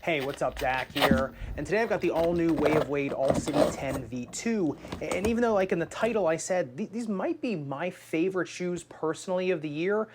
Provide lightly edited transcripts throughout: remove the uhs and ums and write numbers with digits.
Hey, what's up, Dak here? And today I've got the all-new Way of Wade All City 10 V2. And even though, like in the title, I said these might be my favorite shoes personally of the year,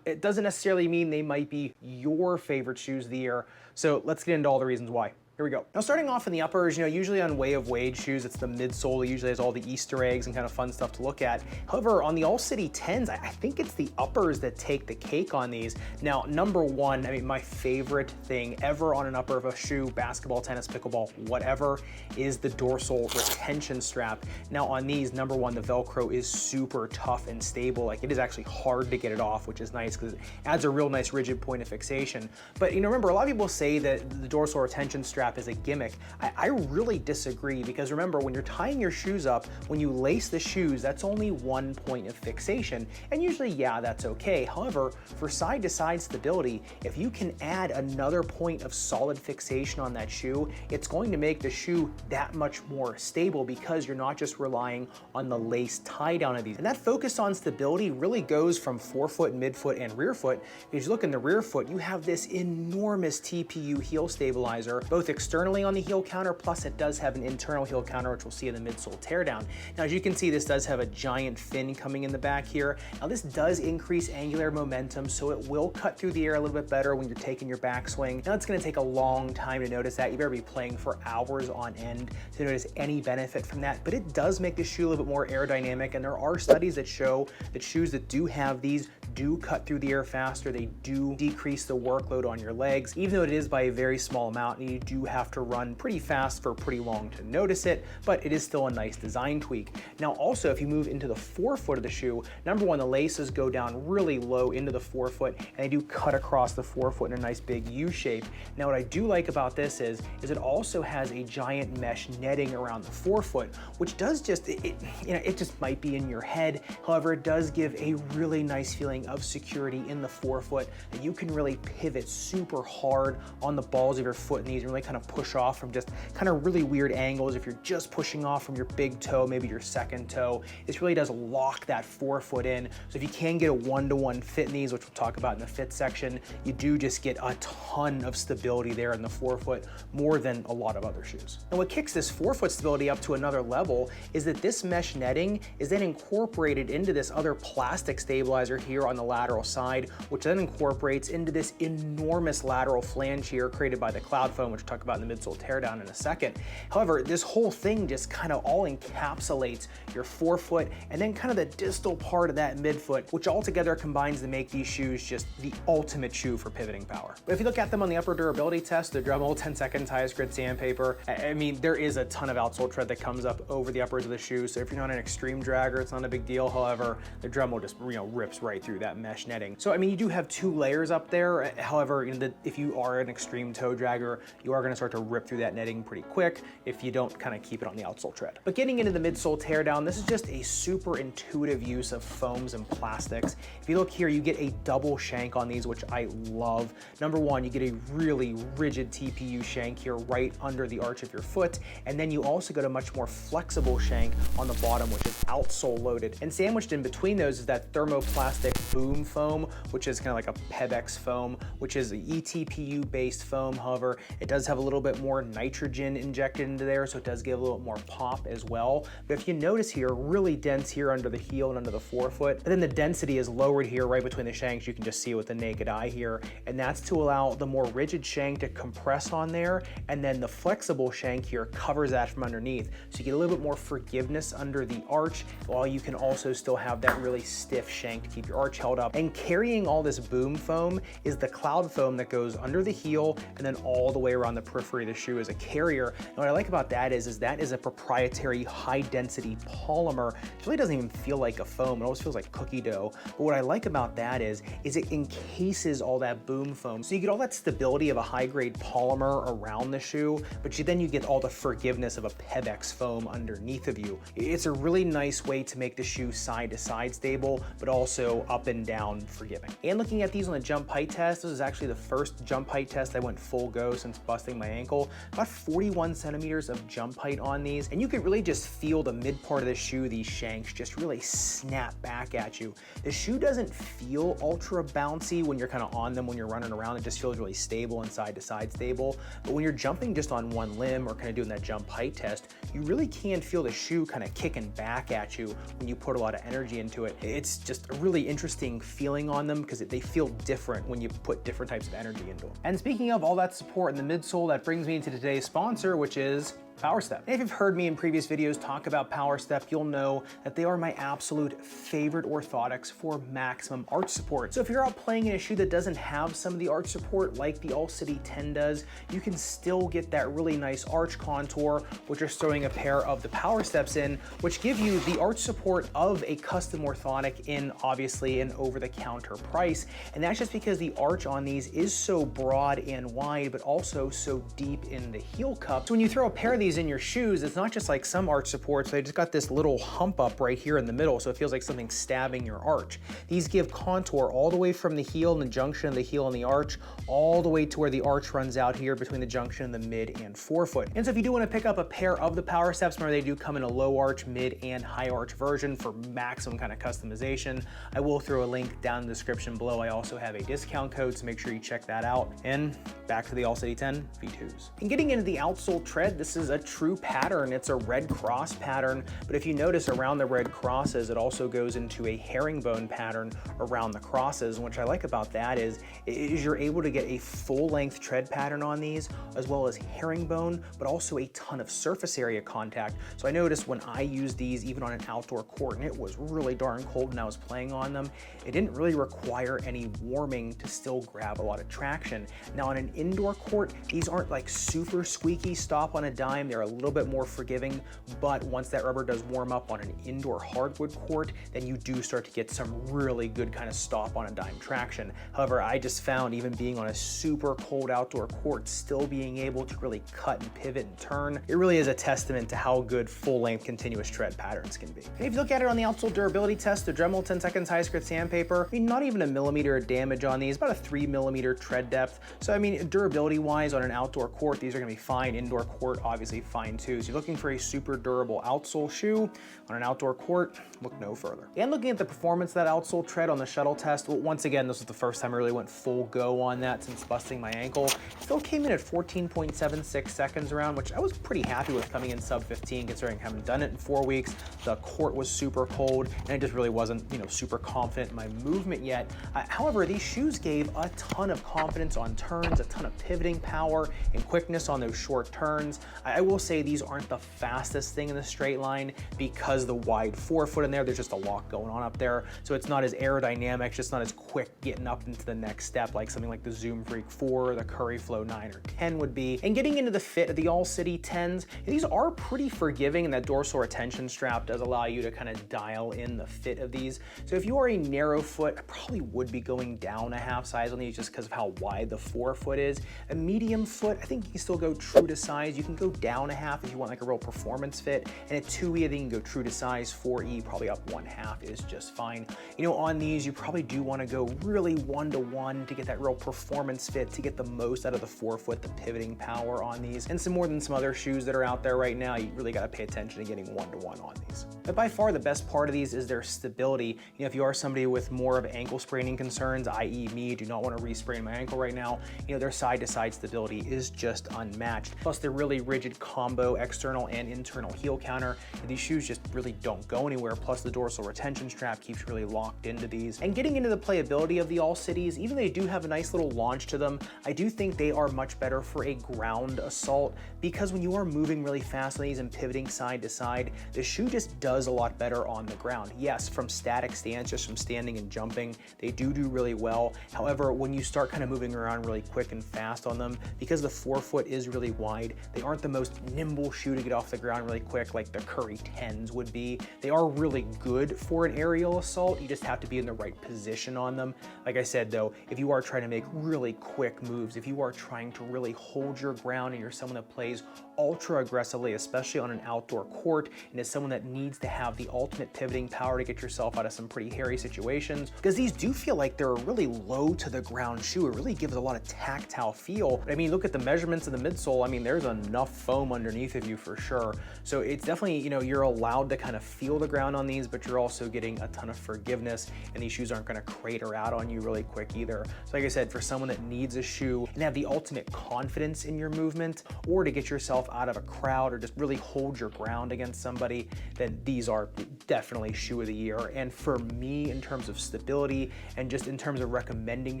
it doesn't necessarily mean they might be your favorite shoes of the year. So let's get into all the reasons why. Here we go. Now, starting off in the uppers, usually on Way of Wade shoes, it's the midsole. It usually has all the Easter eggs and kind of fun stuff to look at. However, on the All City 10s, I think it's the uppers that take the cake on these. Now, number one, my favorite thing ever on an upper of a shoe, basketball, tennis, pickleball, whatever, is the dorsal retention strap. Now, on these, number one, the Velcro is super tough and stable. Like, it is actually hard to get it off, which is nice because it adds a real nice rigid point of fixation. But, remember, a lot of people say that the dorsal retention strap is a gimmick. I really disagree, because remember, when you're tying your shoes up, when you lace the shoes, that's only one point of fixation, and usually, yeah, that's okay. However, for side-to-side stability, if you can add another point of solid fixation on that shoe, it's going to make the shoe that much more stable, because you're not just relying on the lace tie down of these. And that focus on stability really goes from forefoot, midfoot, and rear foot. If you look in the rear foot, you have this enormous TPU heel stabilizer, both externally on the heel counter, plus it does have an internal heel counter, which we'll see in the midsole teardown. Now, as you can see, this does have a giant fin coming in the back here. Now, this does increase angular momentum, so it will cut through the air a little bit better when you're taking your backswing. Now, it's gonna take a long time to notice that. You better be playing for hours on end to notice any benefit from that, but it does make the shoe a little bit more aerodynamic, and there are studies that show that shoes that do have these do cut through the air faster. They do decrease the workload on your legs, even though it is by a very small amount, and you do have to run pretty fast for pretty long to notice it, but it is still a nice design tweak. Now, also, if you move into the forefoot of the shoe, number one, the laces go down really low into the forefoot, and they do cut across the forefoot in a nice big U shape. Now, what I do like about this is it also has a giant mesh netting around the forefoot, which does just, it just might be in your head. However, it does give a really nice feeling of security in the forefoot, that you can really pivot super hard on the balls of your foot in these and really kind of push off from just kind of really weird angles. If you're just pushing off from your big toe, maybe your second toe, this really does lock that forefoot in. So if you can get a one-to-one fit in these, which we'll talk about in the fit section, you do just get a ton of stability there in the forefoot, more than a lot of other shoes. And what kicks this forefoot stability up to another level is that this mesh netting is then incorporated into this other plastic stabilizer here on the lateral side, which then incorporates into this enormous lateral flange here created by the cloud foam, which we'll talk about in the midsole teardown in a second. However, this whole thing just kind of all encapsulates your forefoot and then kind of the distal part of that midfoot, which all together combines to make these shoes just the ultimate shoe for pivoting power. But if you look at them on the upper durability test, the Dremel 10 seconds highest grit sandpaper, there is a ton of outsole tread that comes up over the uppers of the shoe. So if you're not an extreme dragger, it's not a big deal. However, the Dremel just rips right through that mesh netting. So you do have two layers up there. However, if you are an extreme toe dragger, you are going to start to rip through that netting pretty quick if you don't kind of keep it on the outsole tread. But getting into the midsole teardown, this is just a super intuitive use of foams and plastics. If you look here, you get a double shank on these, which I love. Number one, you get a really rigid TPU shank here right under the arch of your foot, and then you also get a much more flexible shank on the bottom, which is outsole loaded. And sandwiched in between those is that thermoplastic boom foam, which is kind of like a Pebex foam, which is an eTPU based foam. However, it does have a little bit more nitrogen injected into there, so it does give a little more pop as well. But if you notice here, really dense here under the heel and under the forefoot, and then the density is lowered here right between the shanks. You can just see it with the naked eye here, and that's to allow the more rigid shank to compress on there, and then the flexible shank here covers that from underneath, so you get a little bit more forgiveness under the arch, while you can also still have that really stiff shank to keep your arch held up. And carrying all this boom foam is the cloud foam that goes under the heel and then all the way around the periphery of the shoe as a carrier. And what I like about that is that is a proprietary high density polymer. It really doesn't even feel like a foam. It always feels like cookie dough. But what I like about that is it encases all that boom foam. So you get all that stability of a high grade polymer around the shoe, but then you get all the forgiveness of a Pebex foam underneath of you. It's a really nice way to make the shoe side to side stable, but also up and down forgiving. And looking at these on the jump height test, this is actually the first jump height test I went full go since busting my ankle. About 41 centimeters of jump height on these, and you could really just feel the mid part of the shoe, these shanks just really snap back at you. The shoe doesn't feel ultra bouncy when you're kind of on them when you're running around. It just feels really stable and side to side stable. But when you're jumping just on one limb or kind of doing that jump height test, you really can feel the shoe kind of kicking back at you when you put a lot of energy into it. It's just a really interesting feeling on them because they feel different when you put different types of energy into them. And speaking of all that support in the midsole, that brings me to today's sponsor, which is PowerStep. And if you've heard me in previous videos talk about PowerStep, you'll know that they are my absolute favorite orthotics for maximum arch support. So if you're out playing in a shoe that doesn't have some of the arch support like the All City 10 does, you can still get that really nice arch contour, which is throwing a pair of the PowerSteps in, which give you the arch support of a custom orthotic in obviously an over-the-counter price. And that's just because the arch on these is so broad and wide, but also so deep in the heel cup. So when you throw a pair of these in your shoes, it's not just like some arch supports, they just got this little hump up right here in the middle, so it feels like something stabbing your arch. These give contour all the way from the heel and the junction of the heel and the arch, all the way to where the arch runs out here between the junction and the mid and forefoot. And so if you do want to pick up a pair of the PowerSteps, remember they do come in a low arch, mid, and high arch version for maximum kind of customization. I will throw a link down in the description below. I also have a discount code, so make sure you check that out. And back to the All City 10 V2s. And getting into the outsole tread, this is a true pattern. It's a red cross pattern, but if you notice around the red crosses, it also goes into a herringbone pattern around the crosses. And what I like about that is you're able to get a full length tread pattern on these, as well as herringbone, but also a ton of surface area contact. So I noticed when I used these, even on an outdoor court, and it was really darn cold when I was playing on them, it didn't really require any warming to still grab a lot of traction. Now on an indoor court, these aren't like super squeaky, stop on a dime. They're a little bit more forgiving, but once that rubber does warm up on an indoor hardwood court, then you do start to get some really good kind of stop on a dime traction. However, I just found even being on a super cold outdoor court, still being able to really cut and pivot and turn, it really is a testament to how good full length continuous tread patterns can be. And if you look at it on the outsole durability test, the Dremel 10 seconds high grit sandpaper, I mean, not even a millimeter of damage on these, about a 3mm tread depth. So I mean, durability wise on an outdoor court, these are gonna be fine. Indoor court, obviously fine too. So you're looking for a super durable outsole shoe on an outdoor court, look no further. And looking at the performance of that outsole tread on the Shuttle Test, well, once again, this was the first time I really went full go on that since busting my ankle. It still came in at 14.76 seconds around, which I was pretty happy with coming in sub 15 considering I haven't done it in 4 weeks. The court was super cold and I just really wasn't, super confident in my movement yet. However, these shoes gave a ton of confidence on turns, a ton of pivoting power and quickness on those short turns. I will say these aren't the fastest thing in the straight line because the wide forefoot in there's just a lot going on up there. So it's not as aerodynamic, just not as quick getting up into the next step like something like the Zoom Freak 4 or the Curry Flow 9 or 10 would be. And getting into the fit of the All City 10s, these are pretty forgiving, and that dorsal retention strap does allow you to kind of dial in the fit of these. So if you are a narrow foot, I probably would be going down a half size on these just because of how wide the forefoot is. A medium foot, I think you can still go true to size. You can go down a half if you want like a real performance fit, and a 2E, I think you can go true to size. 4E, probably up 1/2 is just fine. On these, you probably do want to go really 1-to-1 to get that real performance fit, to get the most out of the forefoot, the pivoting power on these. And some more than some other shoes that are out there right now, you really got to pay attention to getting 1-to-1 on these. But by far the best part of these is their stability. If you are somebody with more of ankle spraining concerns, i.e. me, do not want to re-sprain my ankle right now, their side-to-side stability is just unmatched. Plus their really rigid combo external and internal heel counter. These shoes just really don't go anywhere. Plus the dorsal retention strap keeps you really locked into these. And getting into the playability of the All Cities, even though they do have a nice little launch to them, I do think they are much better for a ground assault, because when you are moving really fast on these and pivoting side to side, the shoe just does a lot better on the ground. Yes, from static stance, just from standing and jumping, they do really well. However, when you start kind of moving around really quick and fast on them, because the forefoot is really wide, they aren't the most most nimble shoe to get off the ground really quick, like the Curry 10s would be. They are really good for an aerial assault. You just have to be in the right position on them. Like I said though, if you are trying to make really quick moves, if you are trying to really hold your ground and you're someone that plays ultra aggressively, especially on an outdoor court, and is someone that needs to have the ultimate pivoting power to get yourself out of some pretty hairy situations, because these do feel like they're a really low to the ground shoe. It really gives a lot of tactile feel. But I mean, look at the measurements of the midsole. I mean, there's enough foam underneath of you for sure. So it's definitely, you know, you're allowed to kind of feel the ground on these, but you're also getting a ton of forgiveness, and these shoes aren't going to crater out on you really quick either. So like I said, for someone that needs a shoe and have the ultimate confidence in your movement, or to get yourself out of a crowd or just really hold your ground against somebody, then these are definitely shoe of the year. And for me, in terms of stability and just in terms of recommending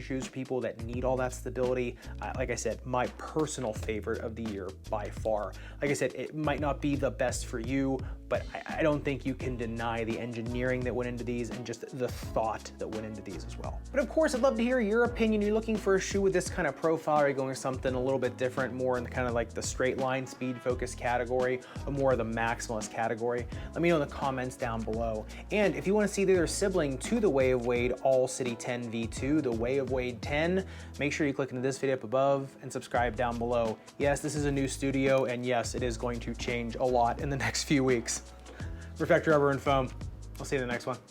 shoes for people that need all that stability, like I said, my personal favorite of the year by far. Like I said, it might not be the best for you, but I don't think you can deny the engineering that went into these and just the thought that went into these as well. But of course, I'd love to hear your opinion. You're looking for a shoe with this kind of profile, or are you going for something a little bit different, more in the kind of like the straight line speed focus category, or more of the maximalist category? Let me know in the comments down below. And if you want to see the other sibling to the Way of Wade All City 10 V2, the Way of Wade 10, make sure you click into this video up above and subscribe down below. Yes, this is a new studio, and yes, it is going to change a lot in the next few weeks. Reflector, rubber, and foam. I'll see you in the next one.